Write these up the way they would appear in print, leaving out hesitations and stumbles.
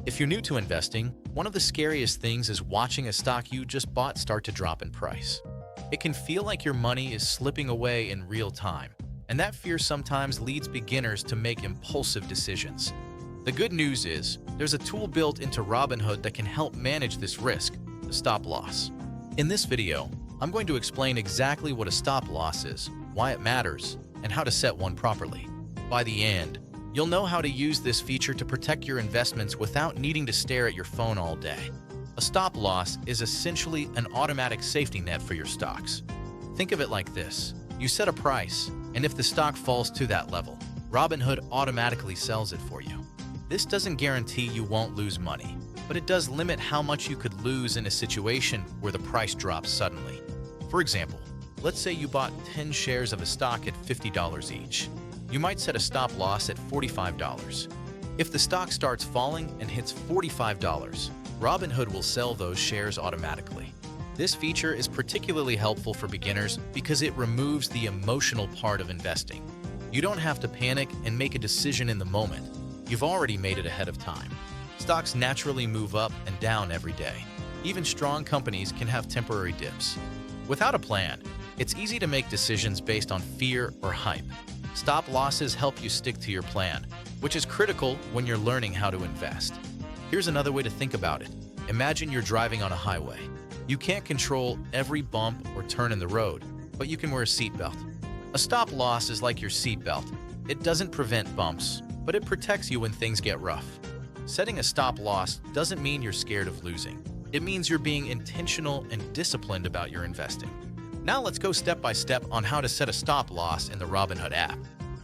If you're new to investing, one of the scariest things is watching a stock you just bought start to drop in price. It can feel like your money is slipping away in real time, and that fear sometimes leads beginners to make impulsive decisions. The good news is, there's a tool built into Robinhood that can help manage this risk, the stop loss. In this video, I'm going to explain exactly what a stop loss is, why it matters, and how to set one properly. By the end, you'll know how to use this feature to protect your investments without needing to stare at your phone all day. A stop loss is essentially an automatic safety net for your stocks. Think of it like this. You set a price, and if the stock falls to that level, Robinhood automatically sells it for you. This doesn't guarantee you won't lose money, but it does limit how much you could lose in a situation where the price drops suddenly. For example, let's say you bought 10 shares of a stock at $50 each. You might set a stop loss at $45. If the stock starts falling and hits $45, Robinhood will sell those shares automatically. This feature is particularly helpful for beginners because it removes the emotional part of investing. You don't have to panic and make a decision in the moment. You've already made it ahead of time. Stocks naturally move up and down every day. Even strong companies can have temporary dips. Without a plan, it's easy to make decisions based on fear or hype. Stop losses help you stick to your plan, which is critical when you're learning how to invest. Here's another way to think about it. Imagine you're driving on a highway. You can't control every bump or turn in the road, but you can wear a seatbelt. A stop loss is like your seatbelt. It doesn't prevent bumps, but it protects you when things get rough. Setting a stop loss doesn't mean you're scared of losing. It means you're being intentional and disciplined about your investing. Now let's go step by step on how to set a stop loss in the Robinhood app.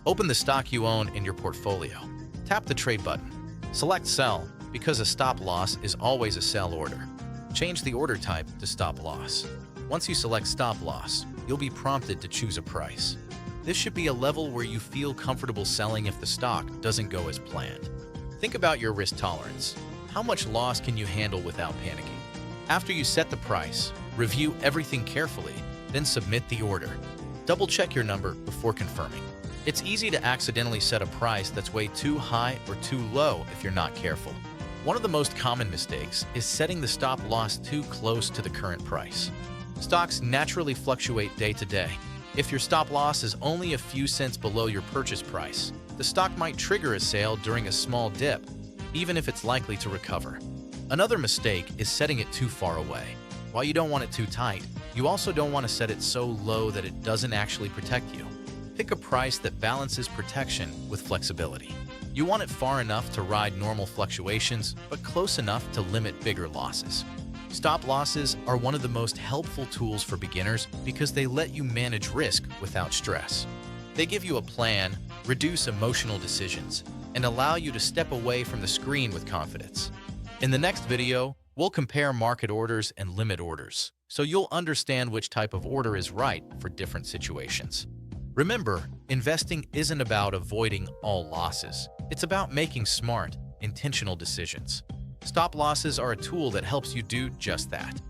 Open the stock you own in your portfolio. Tap the trade button. Select sell, because a stop loss is always a sell order. Change the order type to stop loss. Once you select stop loss, you'll be prompted to choose a price. This should be a level where you feel comfortable selling if the stock doesn't go as planned. Think about your risk tolerance. How much loss can you handle without panicking? After you set the price, review everything carefully, then submit the order. Double-check your number before confirming. It's easy to accidentally set a price that's way too high or too low if you're not careful. One of the most common mistakes is setting the stop loss too close to the current price. Stocks naturally fluctuate day to day. If your stop loss is only a few cents below your purchase price, the stock might trigger a sale during a small dip, even if it's likely to recover. Another mistake is setting it too far away. While you don't want it too tight, you also don't want to set it so low that it doesn't actually protect you. Pick a price that balances protection with flexibility. You want it far enough to ride normal fluctuations, but close enough to limit bigger losses. Stop losses are one of the most helpful tools for beginners because they let you manage risk without stress. They give you a plan, reduce emotional decisions, and allow you to step away from the screen with confidence. In the next video, we'll compare market orders and limit orders, so you'll understand which type of order is right for different situations. Remember, investing isn't about avoiding all losses. It's about making smart, intentional decisions. Stop losses are a tool that helps you do just that.